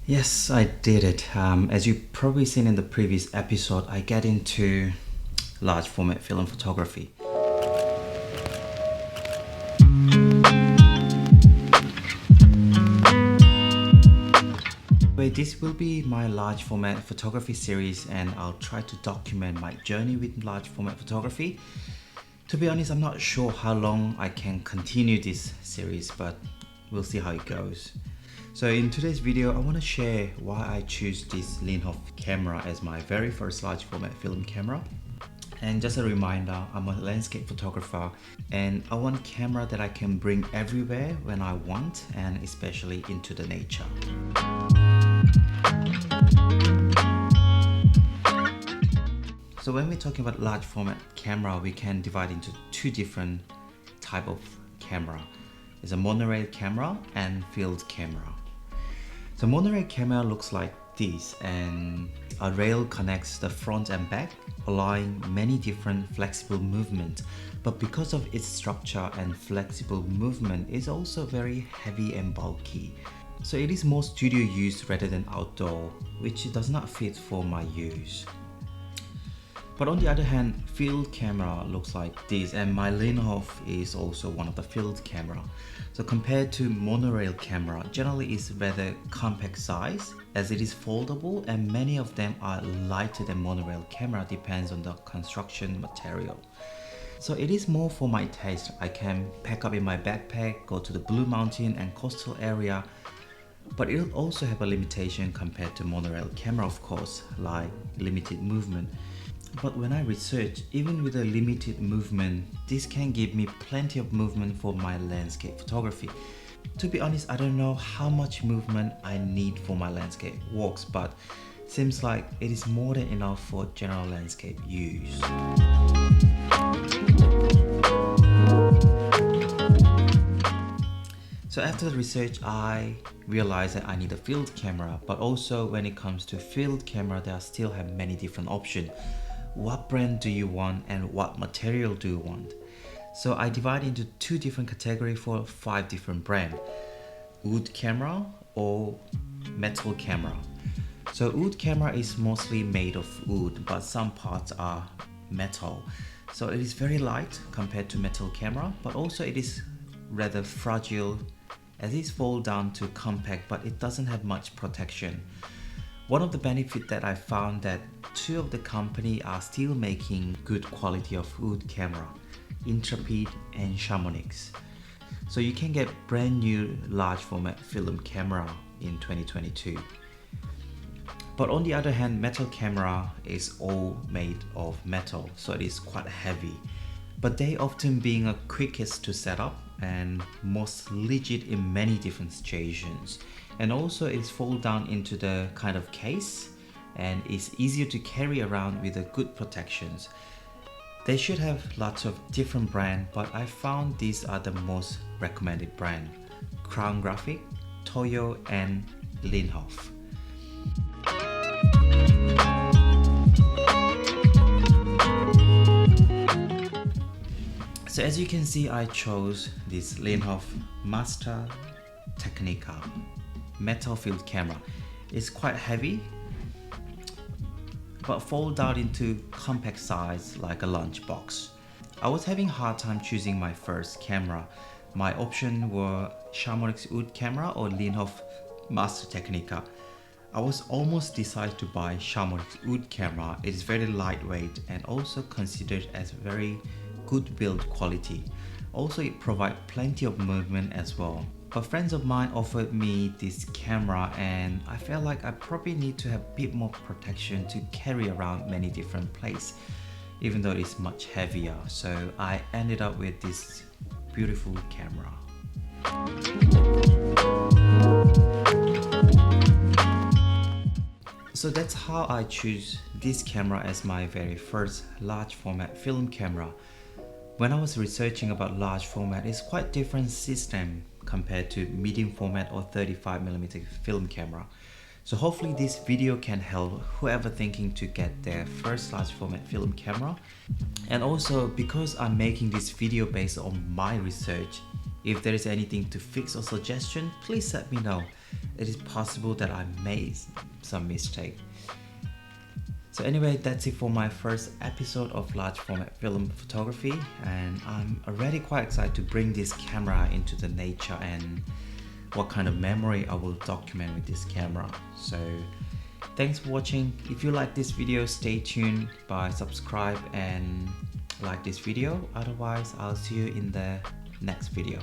Yes, I did it. As you've probably seen in the previous episode, I get into large format film photography. This will be my large format photography series, and I'll try to document my journey with large format photography. To be honest, I'm not sure how long I can continue this series, but we'll see how it goes. So in today's video, I want to share why I choose this Linhof camera as my very first large format film camera. And just a reminder, I'm a landscape photographer and I want a camera that I can bring everywhere when I want, and especially into the nature. So when we're talking about large format camera, we can divide into two different type of camera. There's a monorail camera and field camera. So monorail camera looks like this, and a rail connects the front and back, allowing many different flexible movement. But because of its structure and flexible movement, it's also very heavy and bulky. So it is more studio use rather than outdoor, which does not fit for my use. But on the other hand, field camera looks like this, and my Linhof is also one of the field camera. So compared to monorail camera, generally is rather compact size as it is foldable, and many of them are lighter than monorail camera, depends on the construction material. So it is more for my taste. I can pack up in my backpack, go to the Blue Mountain and coastal area, but it'll also have a limitation compared to monorail camera, of course, like limited movement. But when I research, even with a limited movement, this can give me plenty of movement for my landscape photography. To be honest, I don't know how much movement I need for my landscape walks, but seems like it is more than enough for general landscape use. So after the research, I realized that I need a field camera, but also when it comes to field camera, there still have many different options. What brand do you want and what material do you want? So I divide into two different categories for 5 different brands. Wood camera or metal camera. So wood camera is mostly made of wood, but some parts are metal. So it is very light compared to metal camera, but also it is rather fragile as it falls down to compact, but it doesn't have much protection. One of the benefits that I found that 2 of the company are still making good quality of wood camera, Intrepid and Chamonix. So you can get brand new large format film camera in 2022. But on the other hand, metal camera is all made of metal, so it is quite heavy. But they often being a quickest to set up and most legit in many different situations. And also it's fold down into the kind of case and it's easier to carry around with a good protections. They should have lots of different brands, but I found these are the most recommended brand: Crown Graphic, Toyo and Linhof. So as you can see, I chose this Linhof Master Technica metal field camera. It's quite heavy, but fold out into compact size like a lunchbox. I was having a hard time choosing my first camera. My options were Chamonix wood camera or Linhof Master Technica. I was almost decided to buy Chamonix wood camera. It is very lightweight and also considered as very good build quality. Also it provides plenty of movement as well. But friends of mine offered me this camera and I felt like I probably need to have a bit more protection to carry around many different places, even though it's much heavier. So I ended up with this beautiful camera. So that's how I choose this camera as my very first large format film camera. When I was researching about large format, it's quite different system compared to medium format or 35mm film camera. So hopefully this video can help whoever thinking to get their first large format film camera. And also because I'm making this video based on my research, if there is anything to fix or suggestion, please let me know. it is possible that I made some mistake. So anyway, that's it for my first episode of large format film photography, and I'm already quite excited to bring this camera into the nature and what kind of memory I will document with this camera. So thanks for watching. If you like this video, stay tuned by subscribe and like this video. Otherwise, I'll see you in the next video.